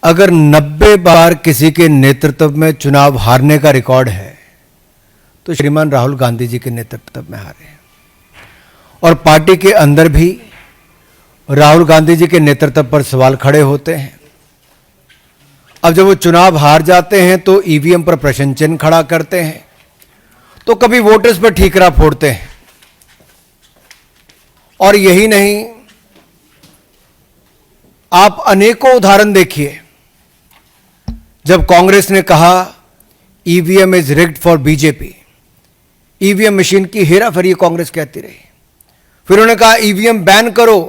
अगर 90 बार किसी के नेतृत्व में चुनाव हारने का रिकॉर्ड है तो श्रीमान राहुल गांधी जी के नेतृत्व में हारे हैं। और पार्टी के अंदर भी राहुल गांधी जी के नेतृत्व पर सवाल खड़े होते हैं। अब जब वो चुनाव हार जाते हैं तो ईवीएम पर प्रश्न चिन्ह खड़ा करते हैं, तो कभी वोटर्स पर ठीकरा फोड़ते हैं। और यही नहीं, आप अनेकों उदाहरण देखिए। जब कांग्रेस ने कहा EVM is rigged for BJP, EVM machine की हेराफेरी कांग्रेस कहती रही। फिर उन्होंने कहा ईवीएम बैन करो,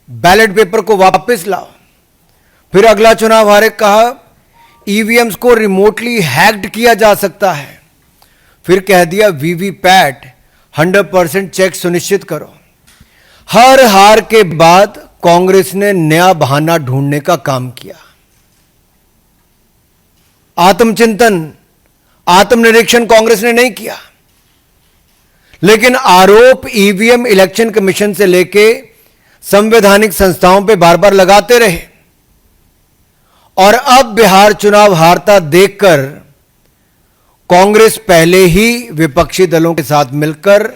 बैलेट पेपर को वापस लाओ। फिर अगला चुनाव हारे कहा ईवीएम्स को रिमोटली हैक्ड किया जा सकता है। फिर कह दिया वीवीपैट 100% चेक सुनिश्चित करो। हर हार के बाद कांग्रेस ने नया बहाना ढूंढने का काम किया। आत्मचिंतन, आत्मनिरीक्षण कांग्रेस ने नहीं किया, लेकिन आरोप ईवीएम इलेक्शन कमीशन से लेके संवैधानिक संस्थाओं पे बार बार लगाते रहे। और अब बिहार चुनाव हारता देखकर कांग्रेस पहले ही विपक्षी दलों के साथ मिलकर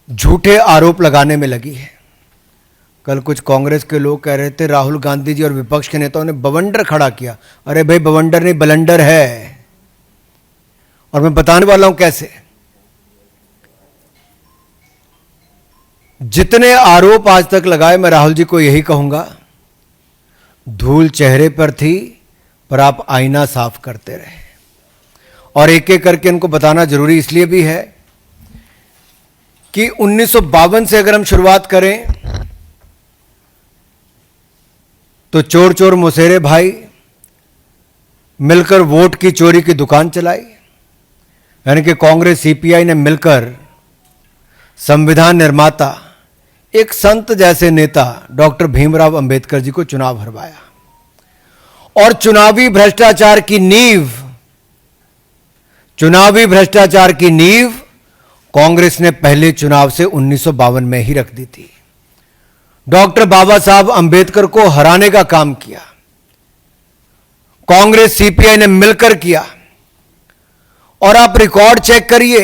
झूठे आरोप लगाने में लगी है। कल कुछ कांग्रेस के लोग कह रहे थे राहुल गांधी जी और विपक्ष के नेताओं ने बवंडर खड़ा किया। अरे भाई, बवंडर नहीं बलंडर है, और मैं बताने वाला हूं कैसे। जितने आरोप आज तक लगाए, मैं राहुल जी को यही कहूंगा, धूल चेहरे पर थी पर आप आईना साफ करते रहे। और एक एक करके इनको बताना जरूरी इसलिए भी है कि 1952 से अगर हम शुरुआत करें तो चोर चोर मुसेरे भाई मिलकर वोट की चोरी की दुकान चलाई। यानी कि कांग्रेस सीपीआई ने मिलकर संविधान निर्माता, एक संत जैसे नेता डॉक्टर भीमराव अंबेडकर जी को चुनाव हरवाया। और चुनावी भ्रष्टाचार की नींव कांग्रेस ने पहले चुनाव से 1952 में ही रख दी थी। डॉक्टर बाबा साहब अंबेडकर को हराने का काम किया, कांग्रेस सीपीआई ने मिलकर किया। और आप रिकॉर्ड चेक करिए,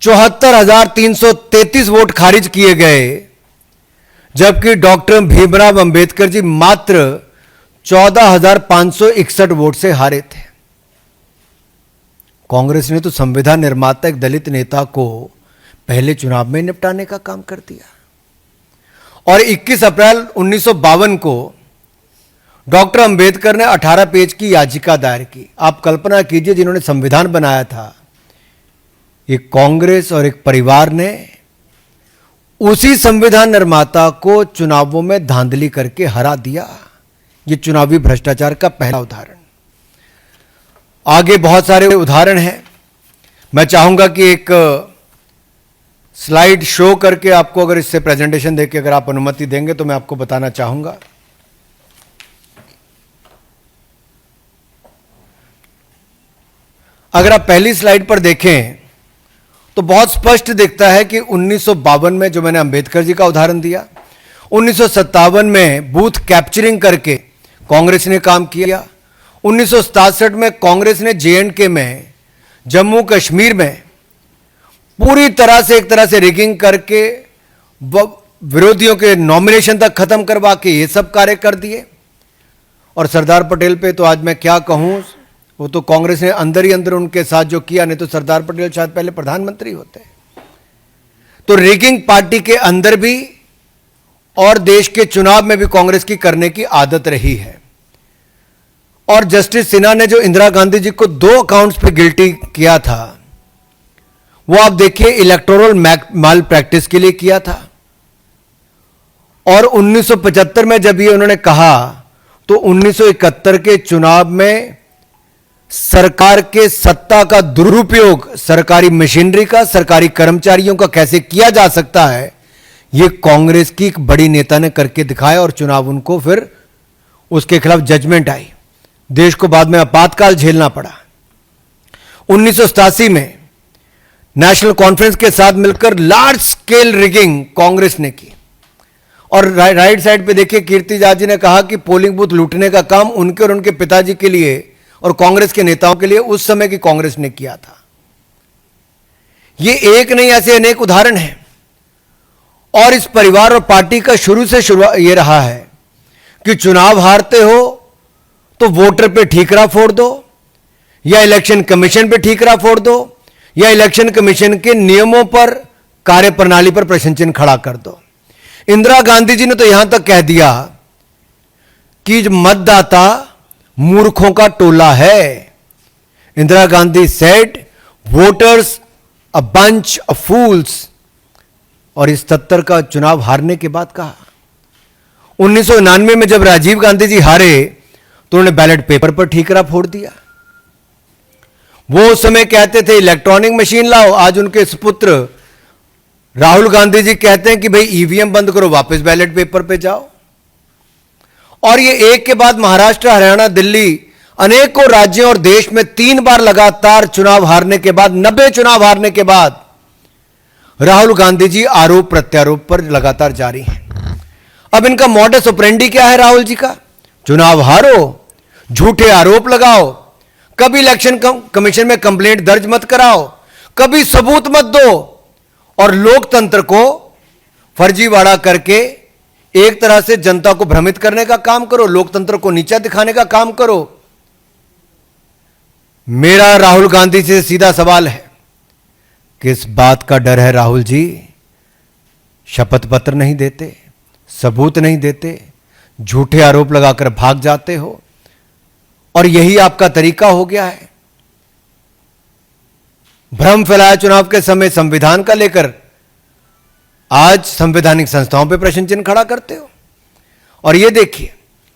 74,333 वोट खारिज किए गए, जबकि डॉक्टर भीमराव अंबेडकर जी मात्र 14,561 वोट से हारे थे। कांग्रेस ने तो संविधान निर्माता एक दलित नेता को पहले चुनाव में निपटाने का काम कर दिया। और 21 अप्रैल 1952 को डॉक्टर अंबेडकर ने 18 पेज की याचिका दायर की। आप कल्पना कीजिए, जिन्होंने संविधान बनाया था, एक कांग्रेस और एक परिवार ने उसी संविधान निर्माता को चुनावों में धांधली करके हरा दिया। यह चुनावी भ्रष्टाचार का पहला उदाहरण। आगे बहुत सारे उदाहरण हैं। मैं चाहूंगा कि एक स्लाइड शो करके आपको, अगर इससे प्रेजेंटेशन देके अगर आप अनुमति देंगे तो मैं आपको बताना चाहूंगा। अगर आप पहली स्लाइड पर देखें तो बहुत स्पष्ट दिखता है कि 1952 में, जो मैंने अंबेडकर जी का उदाहरण दिया, 1957 में बूथ कैप्चरिंग करके कांग्रेस ने काम किया। 1967 में कांग्रेस ने जेएंडके में, जम्मू कश्मीर में पूरी तरह से, एक तरह से रिगिंग करके विरोधियों के नॉमिनेशन तक खत्म करवा के ये सब कार्य कर दिए। और सरदार पटेल पे तो आज मैं क्या कहूं, वो तो कांग्रेस ने अंदर ही अंदर उनके साथ जो किया, नहीं तो सरदार पटेल शायद पहले प्रधानमंत्री होते। तो रिगिंग पार्टी के अंदर भी और देश के चुनाव में भी कांग्रेस की करने की आदत रही है। और जस्टिस सिन्हा ने जो इंदिरा गांधी जी को 2 अकाउंट्स पे गिल्टी किया था, वो आप देखिए इलेक्टोरल माल प्रैक्टिस के लिए किया था। और 1975 में जब ये उन्होंने कहा, तो 1971 के चुनाव में सरकार के सत्ता का दुरुपयोग सरकारी मशीनरी का, सरकारी कर्मचारियों का कैसे किया जा सकता है, यह कांग्रेस की एक बड़ी नेता ने करके दिखाया। और चुनाव उनको फिर उसके खिलाफ जजमेंट आई, देश को बाद में आपातकाल झेलना पड़ा। 1987 में नेशनल कॉन्फ्रेंस के साथ मिलकर लार्ज स्केल रिगिंग कांग्रेस ने की। और राइट साइड पे देखिए, कीर्ति जाट जी ने कहा कि पोलिंग बूथ लूटने का काम उनके और उनके पिताजी के लिए और कांग्रेस के नेताओं के लिए उस समय की कांग्रेस ने किया था। ये एक नहीं, ऐसे अनेक उदाहरण हैं। और इस परिवार और पार्टी का शुरू से शुरुआत ये रहा है कि चुनाव हारते हो तो वोटर पे ठीकरा फोड़ दो, या इलेक्शन कमीशन पे ठीकरा फोड़ दो, या इलेक्शन कमीशन के नियमों पर, कार्यप्रणाली पर प्रश्न चिन्ह खड़ा कर दो। इंदिरा गांधी जी ने तो यहां तक कह दिया कि मतदाता मूर्खों का टोला है। Indira Gandhi said voters a bunch of fools. और इस 77 का चुनाव हारने के बाद कहा। 1999 में जब राजीव गांधी जी हारे तो उन्होंने बैलेट पेपर पर ठीकरा फोड़ दिया। वो उस समय कहते थे इलेक्ट्रॉनिक मशीन लाओ, आज उनके सुपुत्र राहुल गांधी जी कहते हैं कि भाई ईवीएम बंद करो, वापस बैलेट पेपर पे जाओ। और ये एक के बाद महाराष्ट्र, हरियाणा, दिल्ली, अनेकों राज्यों और देश में 3 बार लगातार चुनाव हारने के बाद, 90 चुनाव हारने के बाद राहुल गांधी जी आरोप प्रत्यारोप पर लगातार जारी हैं। अब इनका मॉडस ऑपरेंडी क्या है राहुल जी का? चुनाव हारो, झूठे आरोप लगाओ, कभी इलेक्शन कमीशन में कंप्लेंट दर्ज मत कराओ, कभी सबूत मत दो, और लोकतंत्र को फर्जीवाड़ा करके एक तरह से जनता को भ्रमित करने का काम करो, लोकतंत्र को नीचा दिखाने का काम करो। मेरा राहुल गांधी से सीधा सवाल है, किस बात का डर है राहुल जी? शपथ पत्र नहीं देते, सबूत नहीं देते, झूठे आरोप लगाकर भाग जाते हो, और यही आपका तरीका हो गया है। भ्रम फैलाया चुनाव के समय संविधान का लेकर, आज संवैधानिक संस्थाओं पे प्रश्न चिन्ह खड़ा करते हो। और ये देखिए,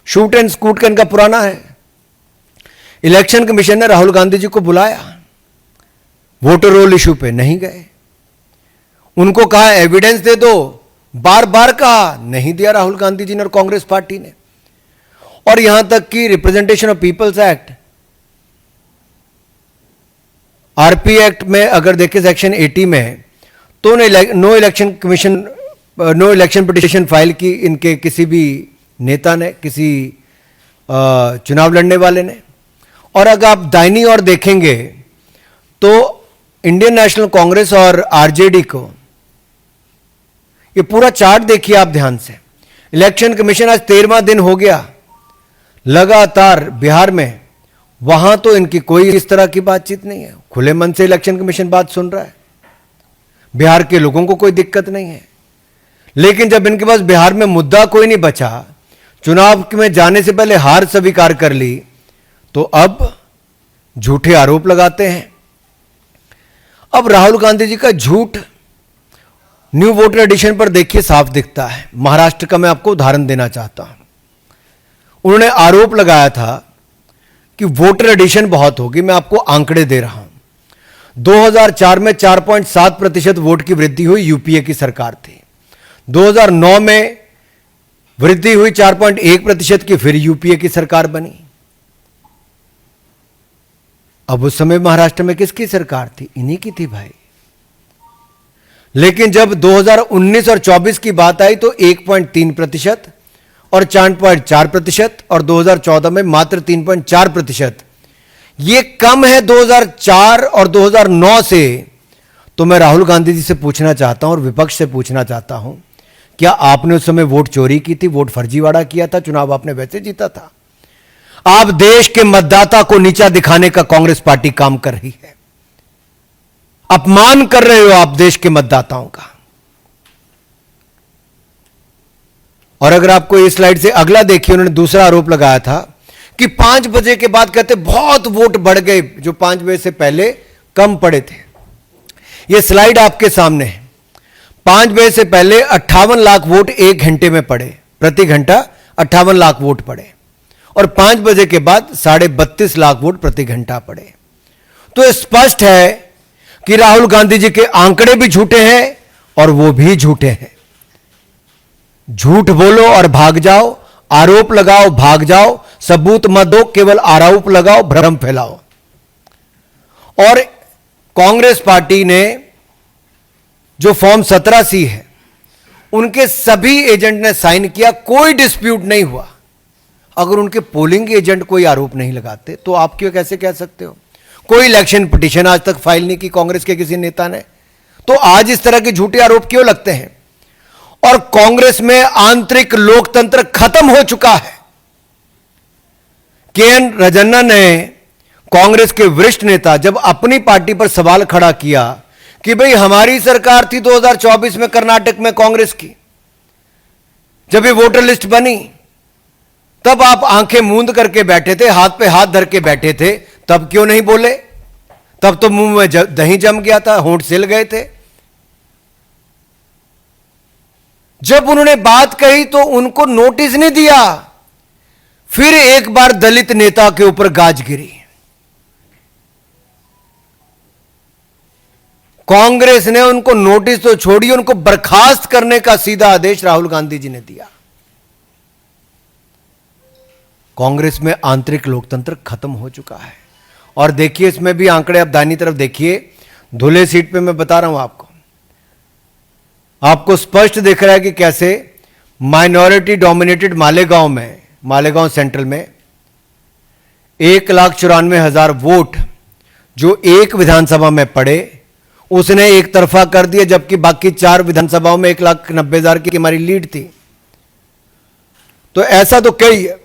शूट एंड स्कूट का इनका पुराना है। इलेक्शन कमीशन ने राहुल गांधी जी को बुलाया, वोटर रोल इशू पे नहीं गए। उनको कहा एविडेंस दे दो, बार बार कहा, नहीं दिया राहुल गांधी जी ने और कांग्रेस पार्टी ने। और यहां तक कि representation of peoples act, RP act में अगर देखें सेक्शन 80 में, तो नो इलेक्शन पिटीशन फाइल की इनके किसी भी नेता ने, किसी चुनाव लड़ने वाले ने। और अगर आप दाहिनी ओर देखेंगे तो इंडियन नेशनल कांग्रेस और आरजेडी को, ये पूरा चार्ट देखिए आप ध्यान से। इलेक्शन कमीशन आज 13वां दिन हो गया लगातार बिहार में, वहां तो इनकी कोई इस तरह की बातचीत नहीं है, खुले मन से इलेक्शन कमीशन बात सुन रहा है, बिहार के लोगों को कोई दिक्कत नहीं है। लेकिन जब इनके पास बिहार में मुद्दा कोई नहीं बचा, चुनाव में जाने से पहले हार स्वीकार कर ली, तो अब झूठे आरोप लगाते हैं। अब राहुल गांधी जी का झूठ न्यू वोटर एडिशन पर देखिए साफ दिखता है। महाराष्ट्र का मैं आपको उदाहरण देना चाहता हूं। उन्होंने आरोप लगाया था कि वोटर एडिशन बहुत होगी। मैं आपको आंकड़े दे रहा हूं। 2004 में 4.7% वोट की वृद्धि हुई, यूपीए की सरकार थी। 2009 में वृद्धि हुई 4.1% की, फिर यूपीए की सरकार बनी। अब उस समय महाराष्ट्र में किसकी सरकार थी? इन्हीं की थी भाई। लेकिन जब 2019 और 24 की बात आई तो 1.3% और 4.4%, और 2014 में मात्र 3.4%। ये कम है 2004 और 2009 से। तो मैं राहुल गांधी जी से पूछना चाहता हूं और विपक्ष से पूछना चाहता हूं, क्या आपने उस समय वोट चोरी की थी, वोट फर्जीवाड़ा किया था? चुनाव आपने वैसे जीता था। आप देश के मतदाता को नीचा दिखाने का कांग्रेस पार्टी काम कर रही है। अपमान कर रहे हो आप देश के मतदाताओं का। और अगर आपको इस स्लाइड से अगला देखिए, उन्होंने दूसरा आरोप लगाया था कि 5 बजे के बाद कहते बहुत वोट बढ़ गए, जो 5 बजे से पहले कम पड़े थे। यह स्लाइड आपके सामने है। 5 बजे से पहले 58 लाख वोट 1 घंटे में पड़े, प्रति घंटा 58 लाख वोट पड़े, और 5 बजे के बाद 32.5 लाख वोट प्रति घंटा पड़े। तो स्पष्ट है कि राहुल गांधी जी के आंकड़े भी झूठे हैं और वो भी झूठे हैं। झूठ बोलो और भाग जाओ, आरोप लगाओ भाग जाओ, सबूत मत दो, केवल आरोप लगाओ, भ्रम फैलाओ। और कांग्रेस पार्टी ने जो फॉर्म 17C है उनके सभी एजेंट ने साइन किया, कोई डिस्प्यूट नहीं हुआ। अगर उनके पोलिंग एजेंट कोई आरोप नहीं लगाते तो आप क्यों कैसे कह सकते हो? कोई इलेक्शन पिटीशन आज तक फाइल नहीं की कांग्रेस के किसी नेता ने, तो आज इस तरह के झूठे आरोप क्यों लगते हैं? और कांग्रेस में आंतरिक लोकतंत्र खत्म हो चुका है। के.एन. राजन्ना ने, कांग्रेस के वरिष्ठ नेता, जब अपनी पार्टी पर सवाल खड़ा किया कि भाई हमारी सरकार थी 2024 में कर्नाटक में कांग्रेस की, जब ये वोटर लिस्ट बनी तब आप आंखें मूंद करके बैठे थे, हाथ पे हाथ धर के बैठे थे, तब क्यों नहीं बोले? तब तो मुंह में दही जम गया था, होंठ सिल गए थे। जब उन्होंने बात कही तो उनको नोटिस नहीं दिया। फिर एक बार दलित नेता के ऊपर गाज गिरी। कांग्रेस ने उनको नोटिस तो छोड़ी, उनको बर्खास्त करने का सीधा आदेश राहुल गांधी जी ने दिया। कांग्रेस में आंतरिक लोकतंत्र खत्म हो चुका है। और देखिए इसमें भी आंकड़े, अब दाहिनी तरफ देखिए, धुले सीट पे मैं बता रहा हूं आपको स्पष्ट दिख रहा है कि कैसे माइनॉरिटी डोमिनेटेड मालेगांव में, मालेगांव सेंट्रल में 1,94,000 वोट जो एक विधानसभा में पड़े उसने एक तरफा कर दिया, जबकि बाकी 4 विधानसभाओं में 1,90,000 की हमारी लीड थी। तो ऐसा तो कई है।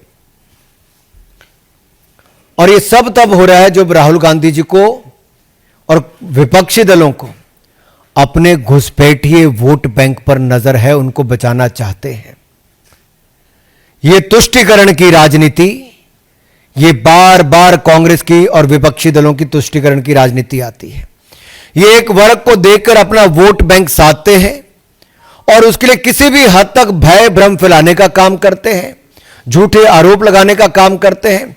और ये सब तब हो रहा है जब राहुल गांधी जी को और विपक्षी दलों को अपने घुसपैठिए वोट बैंक पर नजर है, उनको बचाना चाहते हैं। ये तुष्टीकरण की राजनीति, ये बार बार कांग्रेस की और विपक्षी दलों की तुष्टीकरण की राजनीति आती है। ये एक वर्ग को देखकर अपना वोट बैंक साधते हैं और उसके लिए किसी भी हद तक भय भ्रम फैलाने का काम करते हैं, झूठे आरोप लगाने का काम करते हैं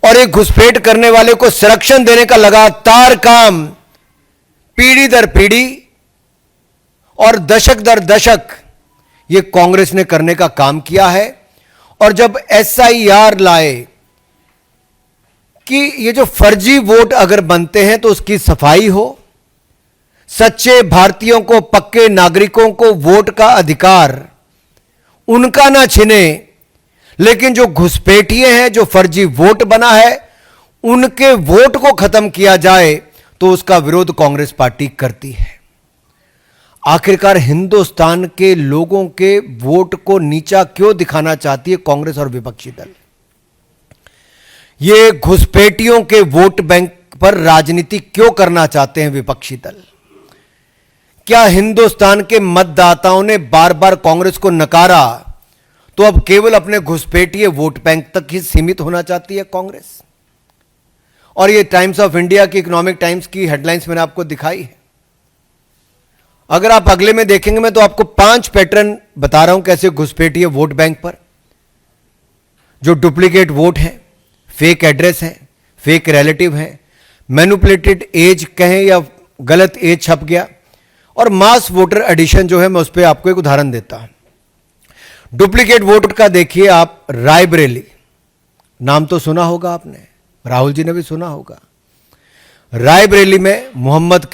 और एक घुसपैठ करने वाले को संरक्षण देने का लगातार काम पीढ़ी दर पीढ़ी और दशक दर दशक ये कांग्रेस ने करने का काम किया है। और जब SIR लाए कि ये जो फर्जी वोट अगर बनते हैं तो उसकी सफाई हो, सच्चे भारतीयों को, पक्के नागरिकों को वोट का अधिकार उनका ना छिने, लेकिन जो घुसपैठिए हैं, जो फर्जी वोट बना है, उनके वोट को खत्म किया जाए, तो उसका विरोध कांग्रेस पार्टी करती है। आखिरकार हिंदुस्तान के लोगों के वोट को नीचा क्यों दिखाना चाहती है कांग्रेस और विपक्षी दल? ये घुसपैठियों के वोट बैंक पर राजनीति क्यों करना चाहते हैं विपक्षी दल? क्या हिंदुस्तान के मतदाताओं ने बार बार कांग्रेस को नकारा तो अब केवल अपने घुसपैठिए वोट बैंक तक ही सीमित होना चाहती है कांग्रेस? और ये टाइम्स ऑफ इंडिया की, इकोनॉमिक टाइम्स की हेडलाइंस मैंने आपको दिखाई है। अगर आप अगले में देखेंगे, मैं तो आपको 5 पैटर्न बता रहा हूं कैसे घुसपैठिए वोट बैंक पर, जो डुप्लीकेट वोट हैं, फेक एड्रेस हैं, फेक रिलेटिव हैं, मैनिपुलेटेड एज कहें या गलत एज छप गया, और मास वोटर एडिशन जो है, मैं उस पर आपको एक उदाहरण देता हूं। डुप्लीकेट वोट का देखिए आप, रायबरेली नाम तो सुना होगा आपने, राहुल जी ने भी सुना होगा। रायबरेली में मोहम्मद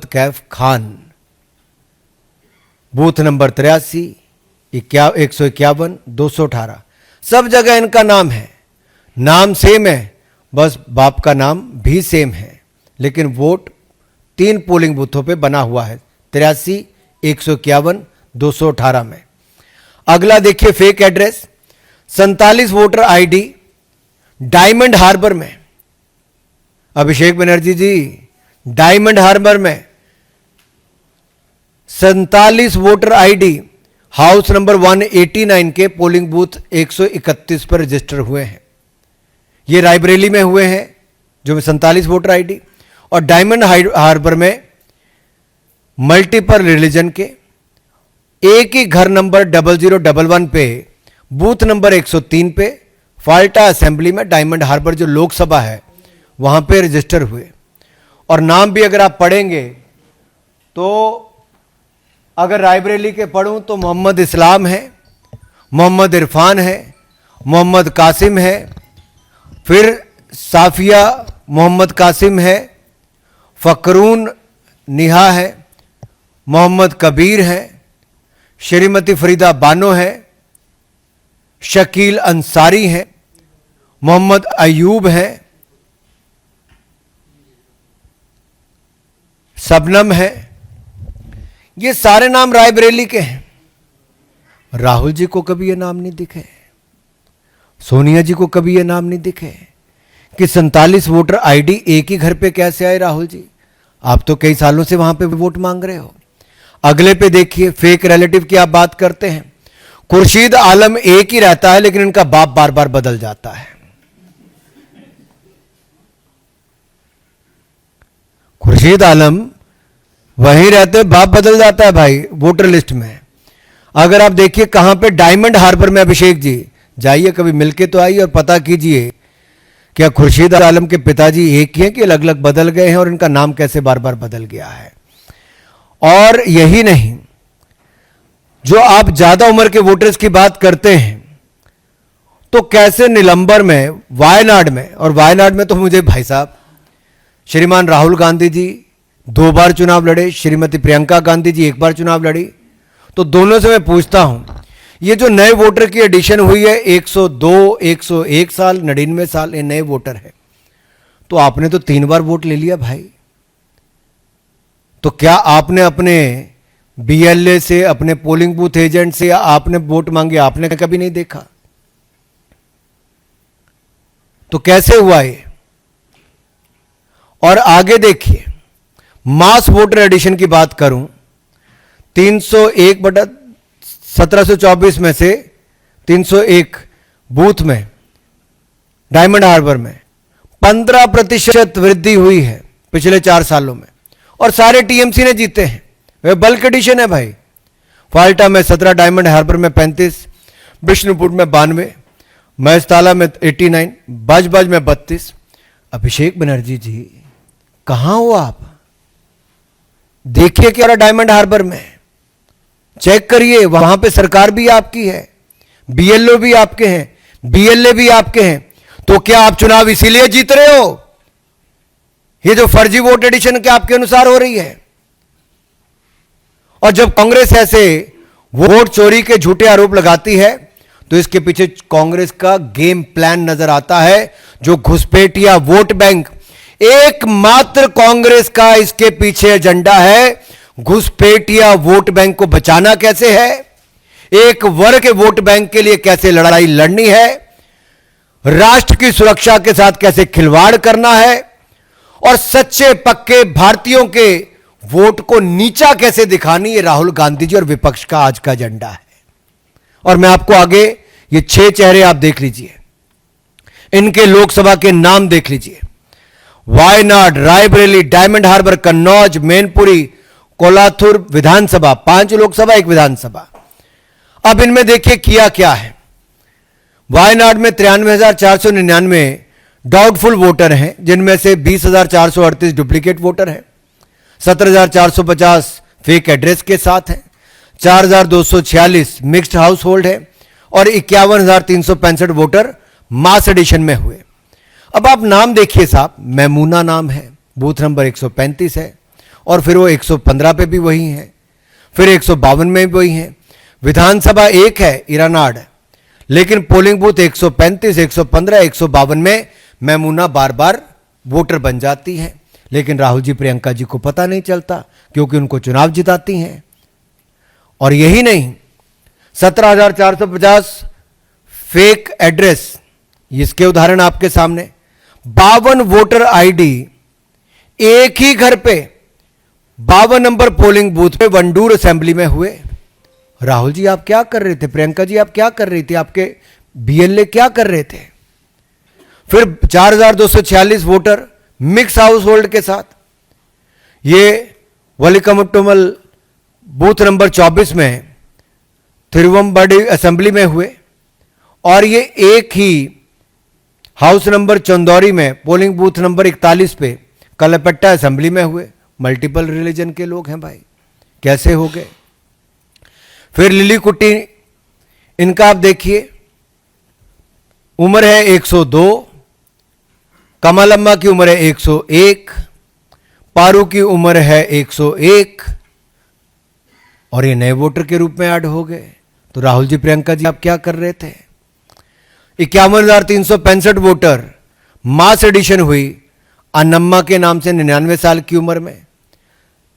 कैफ खान, बूथ नंबर 83, 151, 218, सब जगह इनका नाम है, नाम सेम है, बस बाप का नाम भी सेम है, लेकिन वोट 3 पोलिंग बूथों पे बना हुआ है, 83, 151, 218 में। अगला देखिए fake address, 47 voter ID Diamond Harbour में। अभिषेक बनर्जी जी, डायमंड हार्बर में 47 वोटर आईडी हाउस नंबर 189 के पोलिंग बूथ 131 पर रजिस्टर हुए हैं। ये रायबरेली में हुए हैं जो 47 वोटर आईडी, और डायमंड हार्बर में मल्टीपल रिलीजन के एक ही घर नंबर 0011 पे, बूथ नंबर 103 पे, फाल्टा असेंबली में, डायमंड हार्बर जो लोकसभा है वहां पे रजिस्टर हुए। और नाम भी अगर आप पढ़ेंगे तो अगर रायबरेली के पढ़ूं तो मोहम्मद इस्लाम है, मोहम्मद इरफान है, मोहम्मद कासिम है, फिर साफिया मोहम्मद कासिम है, फकरून निहा है, मोहम्मद कबीर हैं, श्रीमती फरीदा बानो है, शकील अंसारी हैं, मोहम्मद अयूब हैं, सबनम है। ये सारे नाम रायबरेली के हैं। राहुल जी को कभी ये नाम नहीं दिखे, सोनिया जी को कभी ये नाम नहीं दिखे कि 47 वोटर आईडी एक ही घर पे कैसे आए। राहुल जी, आप तो कई सालों से वहां पे वोट मांग रहे हो। अगले पे देखिए, फेक रिलेटिव की आप बात करते हैं। खुर्शीद आलम एक ही रहता है, लेकिन इनका बाप बार बार बदल जाता है। खुर्शीद आलम वहीं रहते, बाप बदल जाता है भाई वोटर लिस्ट में। अगर आप देखिए कहां पे, डायमंड हार्बर में। अभिषेक जी जाइए, कभी मिलके तो आइए और पता कीजिए क्या खुर्शीद आलम के पिताजी एक ही हैं कि अलग अलग बदल गए हैं, और इनका नाम कैसे बार बार बदल गया है। और यही नहीं, जो आप ज्यादा उम्र के वोटर्स की बात करते हैं, तो कैसे निलंबर में, वायनाड में, और वायनाड में तो मुझे भाई साहब श्रीमान राहुल गांधी जी 2 बार चुनाव लड़े, श्रीमती प्रियंका गांधी जी 1 बार चुनाव लड़ी। तो दोनों से मैं पूछता हूं, ये जो नए वोटर की एडिशन हुई है 102, 101 साल, 99 साल, ये नए वोटर है। तो आपने तो 3 बार वोट ले लिया भाई। तो क्या आपने अपने बीएलए से, अपने पोलिंग बूथ एजेंट से आपने वोट मांगे? आपने कभी नहीं देखा। तो कैसे हुआ ये? और आगे देखिए, मास वोटर एडिशन की बात करूं, 301/1724 में से 301 बूथ में डायमंड हार्बर में 15% वृद्धि हुई है पिछले 4 सालों में, और सारे टीएमसी ने जीते हैं। वे बल्क एडिशन है भाई। फाल्टा में 17, डायमंड हार्बर में 35, विष्णुपुर में 92, महेशताला में 89, बाजबाज में 32। अभिषेक बनर्जी जी कहां हो आप? देखिए क्या डायमंड हार्बर में, चेक करिए, वहां पे सरकार भी आपकी है, बीएलओ भी आपके हैं, बीएलए भी आपके हैं। तो क्या आप चुनाव इसीलिए जीत रहे हो? ये जो फर्जी वोट एडिशन के आपके अनुसार हो रही है। और जब कांग्रेस ऐसे वोट चोरी के झूठे आरोप लगाती है, तो इसके पीछे कांग्रेस का गेम प्लान नजर आता है, जो घुसपैठिया वोट बैंक। एकमात्र कांग्रेस का इसके पीछे एजेंडा है, घुसपैठिया वोट बैंक को बचाना कैसे है, एक वर्ग के वोट बैंक के लिए कैसे लड़ाई लड़नी है, राष्ट्र की सुरक्षा के साथ कैसे खिलवाड़ करना है, और सच्चे पक्के भारतीयों के वोट को नीचा कैसे दिखानी। ये राहुल गांधी जी और विपक्ष का आज का एजेंडा है। और मैं आपको आगे ये 6 चेहरे आप देख लीजिए, इनके लोकसभा के नाम देख लीजिए। वायनाड, रायबरेली, डायमंड हार्बर, कन्नौज, मैनपुरी, कोलाथुर विधानसभा, 5 लोकसभा 1 विधानसभा। अब इनमें देखिए किया क्या है। वायनाड में 93,499 डाउटफुल वोटर हैं, जिनमें से 20,438 डुप्लीकेट वोटर हैं, 17,450 फेक एड्रेस के साथ हैं, 4,246 मिक्स्ड हाउस होल्ड है, और 51,365 वोटर मास एडिशन में हुए। अब आप नाम देखिए साहब, मैमूना नाम है, बूथ नंबर 135 है, और फिर वो 115 पे भी वही है, फिर 152 में भी वही है। विधानसभा 1 है इरानाड, लेकिन पोलिंग बूथ 135, 115, 152 में मैमूना बार बार वोटर बन जाती है। लेकिन राहुल जी प्रियंका जी को पता नहीं चलता, क्योंकि उनको चुनाव जिताती हैं। और यही नहीं, 17,450 फेक एड्रेस, इसके उदाहरण आपके सामने। 52 वोटर आईडी एक ही घर पे 52 नंबर पोलिंग बूथ पे वंडूर असेंबली में हुए। राहुल जी आप क्या कर रहे थे? प्रियंका जी आप क्या कर रही थी? आपके बीएलए क्या कर रहे थे? फिर 4,246 वोटर मिक्स हाउस होल्ड के साथ, ये वलिकमुट्टुमल बूथ नंबर 24 में थिरुवंबडी असेंबली में हुए, और ये एक ही हाउस नंबर चंदौरी में पोलिंग बूथ नंबर 41 पे कलपट्टा असेंबली में हुए। मल्टीपल रिलीजन के लोग हैं भाई, कैसे हो गए? फिर लिली कुट्टी, इनका आप देखिए, उम्र है 102, कमलम्मा की उम्र है 101, पारू की उम्र है 101, और ये नए वोटर के रूप में ऐड हो गए। तो राहुल जी, प्रियंका जी, आप क्या कर रहे थे? 51,365 वोटर मास एडिशन हुई अन्नम्मा के नाम से 99 साल की उम्र में,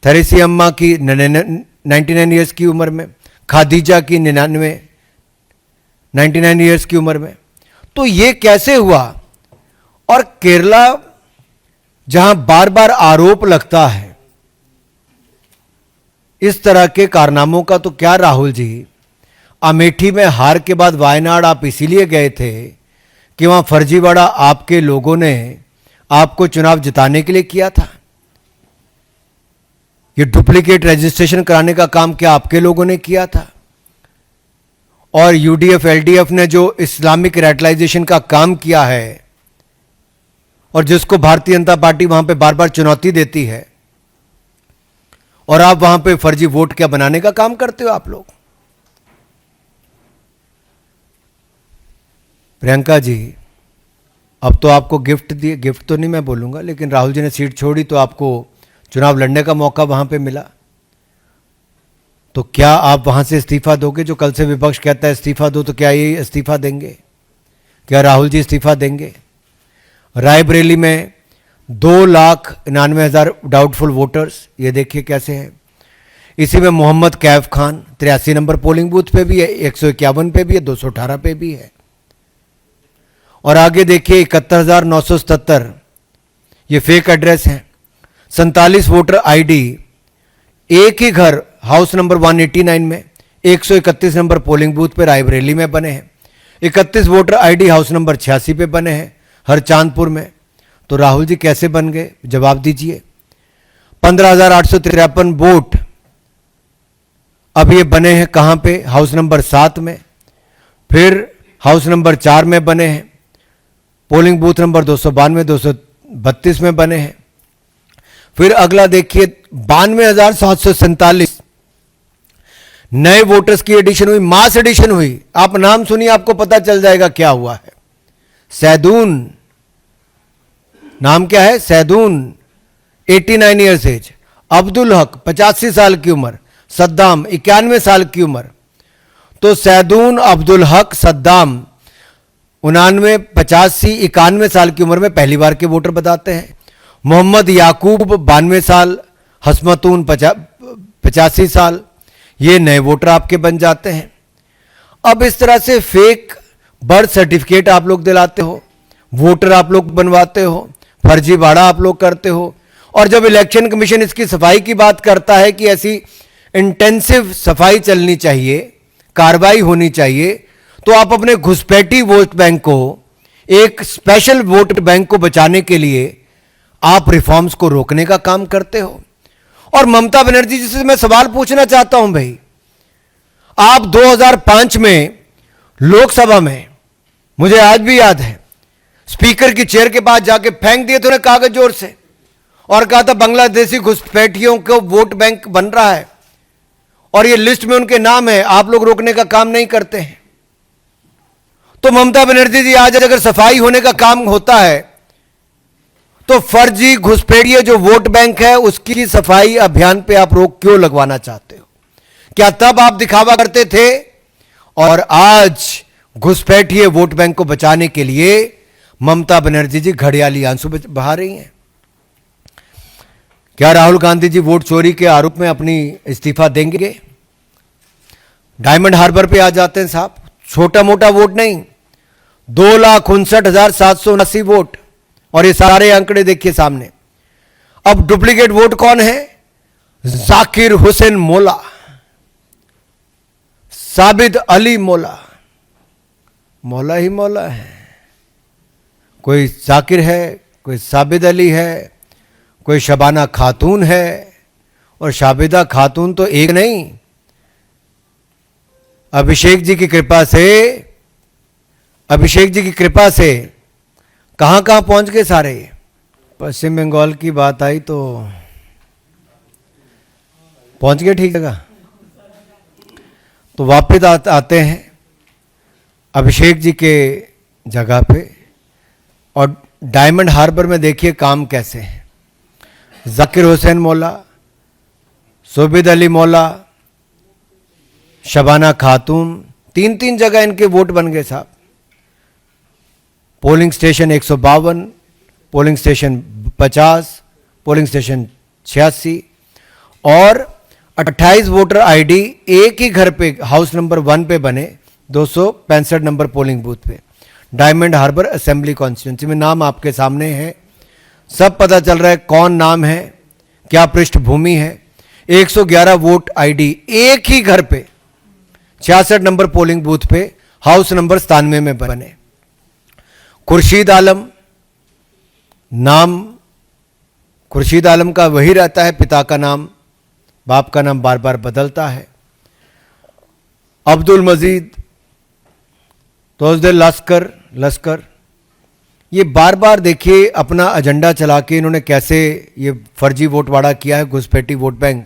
थेरेसी अम्मा की 99 ईयर्स की उम्र में, खादीजा की 99 ईयर्स की उम्र में। तो ये कैसे हुआ? और केरला जहां बार बार आरोप लगता है इस तरह के कारनामों का, तो क्या राहुल जी, अमेठी में हार के बाद वायनाड आप इसीलिए गए थे कि वहां फर्जीवाड़ा आपके लोगों ने आपको चुनाव जिताने के लिए किया था? ये डुप्लीकेट रजिस्ट्रेशन कराने का काम क्या आपके लोगों ने किया था? और यूडीएफ एलडीएफ ने जो इस्लामिक रेडिकलाइजेशन का काम किया है और जिसको भारतीय जनता पार्टी वहां पे बार बार चुनौती देती है, और आप वहां पे फर्जी वोट क्या बनाने का काम करते हो आप लोग? प्रियंका जी, अब तो आपको गिफ्ट दिए, गिफ्ट तो नहीं मैं बोलूंगा, लेकिन राहुल जी ने सीट छोड़ी तो आपको चुनाव लड़ने का मौका वहां पे मिला। तो क्या आप वहां से इस्तीफा दोगे? जो कल से विपक्ष कहता है इस्तीफा दो, तो क्या ये इस्तीफा देंगे? क्या राहुल जी इस्तीफा देंगे? रायबरेली में 2,99,000 डाउटफुल वोटर्स, ये देखिए कैसे हैं। इसी में Mohammad Kaif Khan 83 number polling booth पे भी है, 151 पे भी है, 218 पे भी है। और आगे देखिए 71,977 ये फेक एड्रेस हैं। 47 वोटर आईडी एक ही घर हाउस नंबर 189 में 131 नंबर पोलिंग बूथ पे रायबरेली में बने हैं। 31 वोटर आईडी हाउस नंबर 86 पे बने हैं हरचांदपुर में। तो राहुल जी कैसे बन गए? जवाब दीजिए। 15,853 वोट अब ये बने हैं कहां पे? हाउस नंबर 7 में, फिर हाउस नंबर 4 में बने हैं, पोलिंग बूथ नंबर 292 232 में बने हैं। फिर अगला देखिए 92,747 नए वोटर्स की एडिशन हुई, मास एडिशन हुई। आप नाम सुनिए, आपको पता चल जाएगा क्या हुआ है। सैदून, नाम क्या है? सैदून 89 ईयर्स एज, अब्दुल हक 85 साल की उम्र, सद्दाम 91 साल की उम्र। तो सैदून, अब्दुल हक, सद्दाम 99, 85, 91 साल की उम्र में पहली बार के वोटर बताते हैं। मोहम्मद याकूब 92 साल, हसमतून 85 साल, ये नए वोटर आपके बन जाते हैं। अब इस तरह से फेक बर्थ सर्टिफिकेट आप लोग दिलाते हो, वोटर आप लोग बनवाते हो, फर्जीवाड़ा आप लोग करते हो। और जब इलेक्शन कमीशन इसकी सफाई की बात करता है कि ऐसी इंटेंसिव सफाई चलनी चाहिए, कार्रवाई होनी चाहिए, तो आप अपने घुसपैठी वोट बैंक को, एक स्पेशल वोट बैंक को बचाने के लिए आप रिफॉर्म्स को रोकने का काम करते हो। और ममता बनर्जी जी से मैं सवाल पूछना चाहता हूं भाई, आप 2005 में लोकसभा में, मुझे आज भी याद है, स्पीकर की चेयर के पास जाके फेंक दिए थे उन्हें कागज जोर से, और कहा था बांग्लादेशी घुसपैठियों को वोट बैंक बन रहा है और ये लिस्ट में उनके नाम है, आप लोग रोकने का काम नहीं करते हैं। तो ममता बनर्जी जी, आज अगर सफाई होने का काम होता है तो फर्जी घुसपैठिए जो वोट बैंक है उसकी सफाई अभियान पे आप रोक क्यों लगवाना चाहते हो? क्या तब आप दिखावा करते थे और आज घुसपैठिए वोट बैंक को बचाने के लिए ममता बनर्जी जी घड़ियाली आंसू बहा रही हैं? क्या राहुल गांधी जी वोट चोरी के आरोप में अपनी इस्तीफा देंगे? डायमंड हार्बर पे आ जाते हैं साहब, छोटा मोटा वोट नहीं, 2,59,779 वोट, और ये सारे आंकड़े देखिए सामने। अब डुप्लीकेट वोट कौन है? जाकिर हुसैन मोला, साबिद अली मोला, मौला ही मौला है। कोई जाकिर है, कोई साबिद अली है, कोई शबाना खातून है, और शाबिदा खातून तो एक नहीं। अभिषेक जी की कृपा से कहां कहां पहुंच गए सारे। पश्चिम बंगाल की बात आई तो पहुंच गए ठीक जगह। तो वापस आते हैं अभिषेक जी के जगह पे, और डायमंड हार्बर में देखिए काम कैसे है। जाकिर हुसैन मौला, सोबिद अली मौला, शबाना खातून, 3-3 जगह इनके वोट बन गए साहब। Polling station 152, polling station 50, polling station 86 और 28 वोटर आईडी एक ही घर पे हाउस नंबर 1 पे बने, 265 नंबर पोलिंग बूथ पे, डायमंड हार्बर असेंबली कॉन्स्टिट्यूंसी में। नाम आपके सामने है, सब पता चल रहा है कौन नाम है, क्या पृष्ठभूमि है। 111 वोट आईडी एक ही घर पे 66 नंबर पोलिंग बूथ पे हाउस नंबर 97 में बने। खुर्शीद आलम, नाम खुर्शीद आलम का वही रहता है, पिता का नाम, बाप का नाम बार बार बदलता है। अब्दुल मजीद, तोजदे लश्कर, ये बार बार देखिए अपना एजेंडा चला के इन्होंने कैसे ये फर्जी वोटवाड़ा किया है, घुसपैठी वोट बैंक।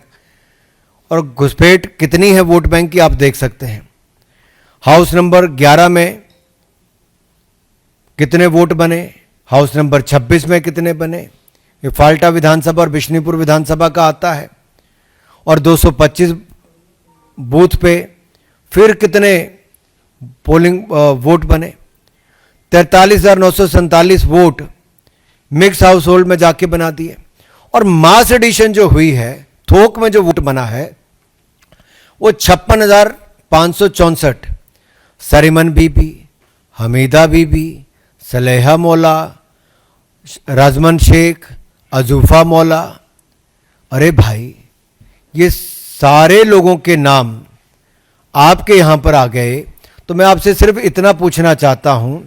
और घुसपैठ कितनी है वोट बैंक की आप देख सकते हैं। हाउस नंबर 11 में कितने वोट बने, हाउस नंबर 26 में कितने बने, ये फाल्टा विधानसभा और बिशनीपुर विधानसभा का आता है। और 225 बूथ पे फिर कितने पोलिंग वोट बने, 43,947 वोट मिक्स हाउस होल्ड में जाके बना दिए। और मास एडिशन जो हुई है, थोक में जो वोट बना है वो 56,564, सरीमन बीबी, हमीदा बीबी, सलेहा मौला, राजमन शेख, अजूफा मौला। अरे भाई, ये सारे लोगों के नाम आपके यहां पर आ गए। तो मैं आपसे सिर्फ इतना पूछना चाहता हूं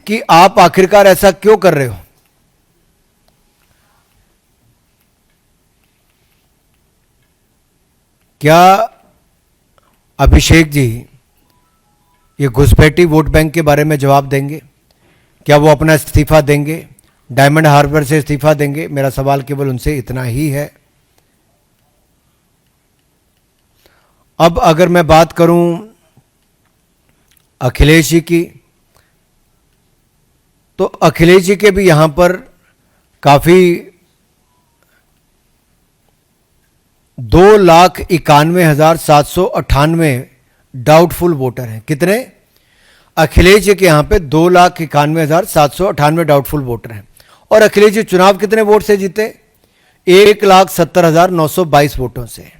कि आप आखिरकार ऐसा क्यों कर रहे हो? क्या अभिषेक जी ये घुसपैठी वोट बैंक के बारे में जवाब देंगे? क्या वो अपना इस्तीफा देंगे, डायमंड हार्बर से इस्तीफा देंगे? मेरा सवाल केवल उनसे इतना ही है। अब अगर मैं बात करूं अखिलेश जी की, तो अखिलेश जी के भी यहां पर काफी 2,91,798 डाउटफुल वोटर हैं। कितने? अखिलेश जी के यहां पे 2,91,798 डाउटफुल वोटर हैं। और अखिलेश जी चुनाव कितने वोट से जीते? 1,70,922 वोटों से।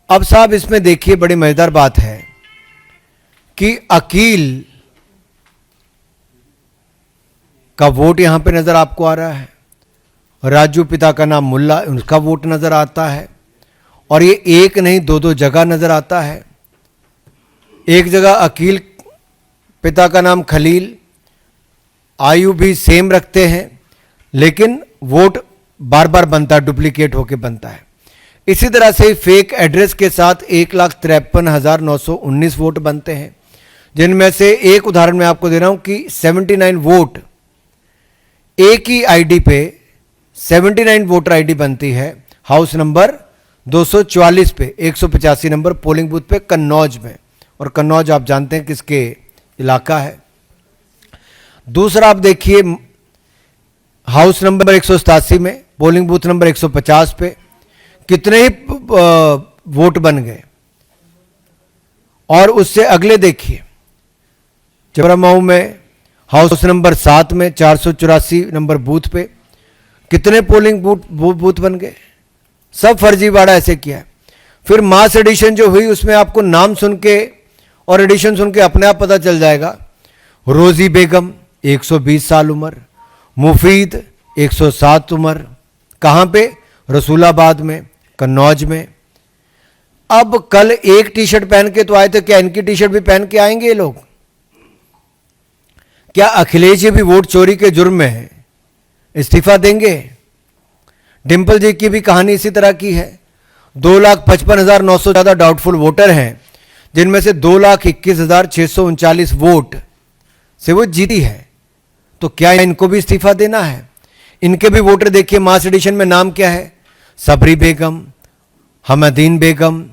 अब साहब इसमें देखिए बड़ी मजेदार बात है कि अकील का वोट यहां पे नजर आपको आ रहा है, राजू पिता का नाम मुल्ला, उनका वोट नजर आता है। और ये एक नहीं 2-2 जगह नजर आता है। एक जगह अकील पिता का नाम खलील, आयु भी सेम रखते हैं, लेकिन वोट बार बार बनता है, डुप्लीकेट होकर बनता है। इसी तरह से फेक एड्रेस के साथ 1,53,919 वोट बनते हैं, जिनमें से एक उदाहरण मैं आपको दे रहा हूं कि 79 वोट एक ही आईडी पे 79 वोटर आईडी बनती है हाउस नंबर 244 पे, 185 नंबर पोलिंग बूथ पे कन्नौज में। और कन्नौज आप जानते हैं किसके इलाका है। दूसरा आप देखिए हाउस नंबर 187 में पोलिंग बूथ नंबर 150 पे कितने ही वोट बन गए। और उससे अगले देखिए चबरामऊ में हाउस नंबर 7 में 484 नंबर बूथ पे कितने पोलिंग बूथ बन गए। सब फर्जीवाड़ा ऐसे किया है। फिर मास एडिशन जो हुई उसमें आपको नाम सुन के और एडिशन सुन के अपने आप पता चल जाएगा। रोजी बेगम 120 साल उम्र, मुफीद 107 उम्र, कहाँ पे? रसूलाबाद में, कन्नौज में। अब कल एक टी शर्ट पहन के तो आए थे, क्या इनकी टी शर्ट भी पहन के आएंगे ये लोग? क्या अखिलेश जी भी वोट चोरी के जुर्म में है, इस्तीफा देंगे? डिंपल जी की भी कहानी इसी तरह की है। 2,55,900 ज्यादा डाउटफुल वोटर हैं, जिनमें से 2,21,639 वोट से वो जीती है। तो क्या इनको भी इस्तीफा देना है? इनके भी वोटर देखिए मास एडिशन में नाम क्या है? सबरी बेगम, हमदीन बेगम,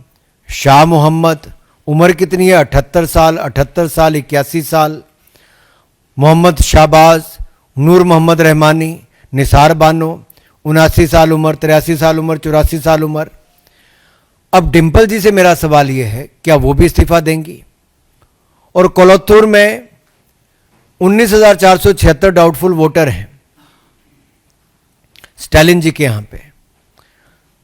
शाह मोहम्मद, उम्र कितनी है? 78 साल, 81 साल, मोहम्मद शाहबाज, नूर मोहम्मद रहमानी, निसार बानो 79 साल उम्र, 83 साल उम्र, 84 साल उम्र। अब डिंपल जी से मेरा सवाल यह है, क्या वो भी इस्तीफा देंगी? और कोलत्तूर में 19,476 डाउटफुल वोटर हैं स्टालिन जी के यहां पे,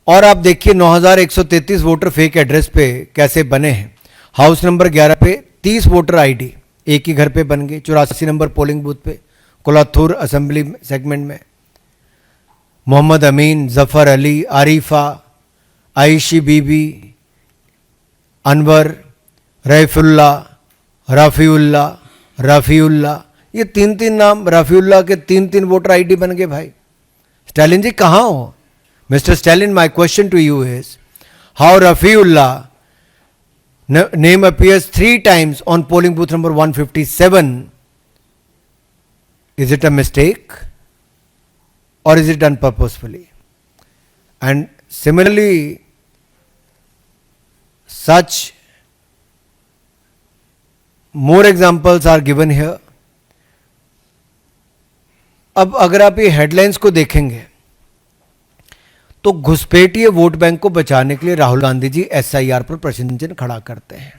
और आप देखिए 9,133 वोटर फेक एड्रेस पे कैसे बने हैं। हाउस नंबर 11 पे 30 वोटर आईडी एक ही घर पे बन गए, 84 नंबर पोलिंग बूथ पे कोलत्तूर असेंबली सेगमेंट में। मोहम्मद अमीन, जफर अली, आरिफा, आयशी बीबी, अनवर, रईफुल्ला, रफ़ीउल्ला, ये तीन तीन नाम, रफ़ीउल्ला के तीन तीन वोटर आईडी बन गए भाई। स्टालिन जी कहाँ हो? Mister Stalin, my question to you is how Rafiullah name appears 3 times on polling booth number 157. Is it a mistake or is it done purposefully? And similarly, such more examples are given here. अब अगर आप ये headlines को देखेंगे तो घुसपैठिए vote bank को बचाने के लिए राहुल गांधी जी एसआईआर पर प्रश्न चिन्ह खड़ा करते हैं,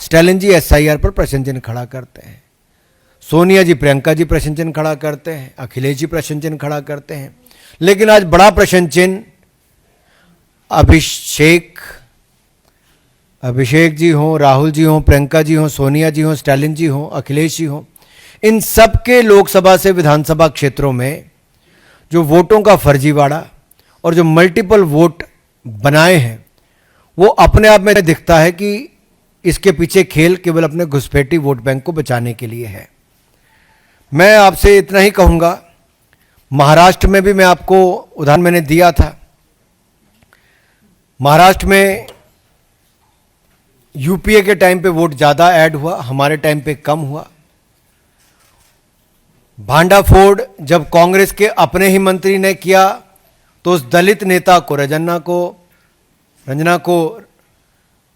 स्टालिन जी एसआईआर पर प्रश्न चिन्ह खड़ा करते हैं, सोनिया जी, प्रियंका जी प्रश्न चिन्ह खड़ा करते हैं, अखिलेश जी प्रश्न चिन्ह खड़ा करते हैं। लेकिन आज बड़ा प्रश्न चिन्ह अभिषेक जी हों, राहुल जी हों, प्रियंका जी हों, सोनिया जी हों, स्टालिन जी हों, अखिलेश जी हों, इन सबके लोकसभा से विधानसभा क्षेत्रों में जो वोटों का फर्जीवाड़ा और जो मल्टीपल वोट बनाए हैं, वो अपने आप में दिखता है कि इसके पीछे खेल केवल अपने घुसपैठी वोट बैंक को बचाने के लिए है। मैं आपसे इतना ही कहूँगा, महाराष्ट्र में भी मैं आपको उदाहरण मैंने दिया था। महाराष्ट्र में यूपीए के टाइम पे वोट ज़्यादा ऐड हुआ, हमारे टाइम पे कम हुआ। भांडाफोड़ जब कांग्रेस के अपने ही मंत्री ने किया तो उस दलित नेता को रंजना को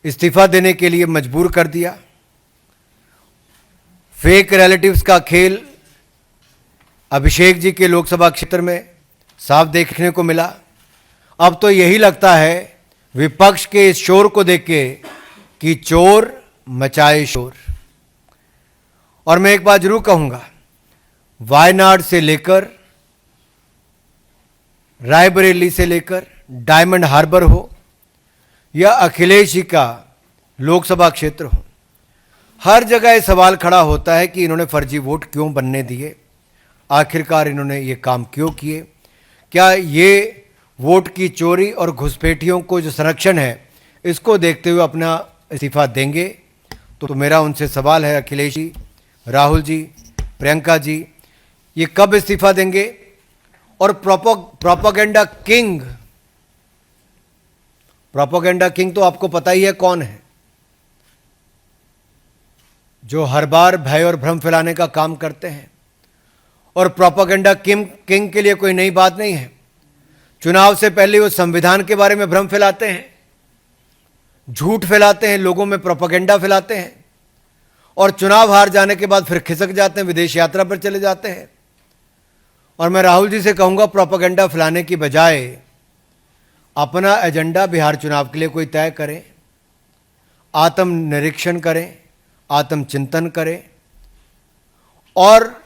इस्तीफा देने के लिए मजबूर कर दिया। फेक रिलेटिव्स का खेल अभिषेक जी के लोकसभा क्षेत्र में साफ देखने को मिला। अब तो यही लगता है विपक्ष के इस शोर को देख के कि चोर मचाए शोर। और मैं एक बात जरूर कहूंगा, वायनाड से लेकर रायबरेली से लेकर डायमंड हार्बर हो या अखिलेश जी का लोकसभा क्षेत्र हो, हर जगह ये सवाल खड़ा होता है कि इन्होंने फर्जी वोट क्यों बनने दिए, आखिरकार इन्होंने ये काम क्यों किए, क्या ये वोट की चोरी और घुसपैठियों को जो संरक्षण है इसको देखते हुए अपना इस्तीफा देंगे? तो मेरा उनसे सवाल है, अखिलेश जी, राहुल जी, प्रियंका जी, ये कब इस्तीफा देंगे? और प्रोपेगेंडा किंग तो आपको पता ही है कौन है, जो हर बार भय और भ्रम फैलाने का काम करते हैं। और प्रोपेगेंडा किंग के लिए कोई नई बात नहीं है। चुनाव से पहले वो संविधान के बारे में भ्रम फैलाते हैं, झूठ फैलाते हैं, लोगों में प्रोपेगेंडा फैलाते हैं, और चुनाव हार जाने के बाद फिर खिसक जाते हैं, विदेश यात्रा पर चले जाते हैं। और मैं राहुल जी से कहूंगा, प्रोपेगेंडा फैलाने की बजाय अपना एजेंडा बिहार चुनाव के लिए कोई तय करें, आत्म निरीक्षण करें, आत्मचिंतन करें। और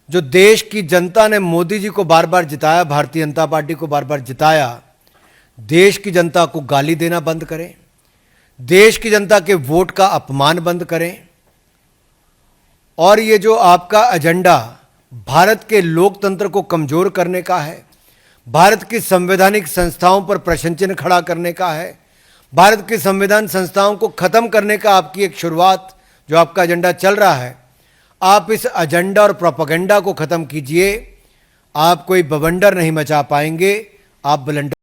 जो देश की जनता ने मोदी जी को बार बार जिताया, भारतीय जनता पार्टी को बार बार जिताया, देश की जनता को गाली देना बंद करें, देश की जनता के वोट का अपमान बंद करें। और ये जो आपका एजेंडा भारत के लोकतंत्र को कमजोर करने का है, भारत की संवैधानिक संस्थाओं पर प्रश्न चिन्ह खड़ा करने का है, भारत की संविधान संस्थाओं को खत्म करने का आपकी एक शुरुआत जो आपका एजेंडा चल रहा है, आप इस एजेंडा और प्रोपेगेंडा को खत्म कीजिए। आप कोई बवंडर नहीं मचा पाएंगे, आप बलंडर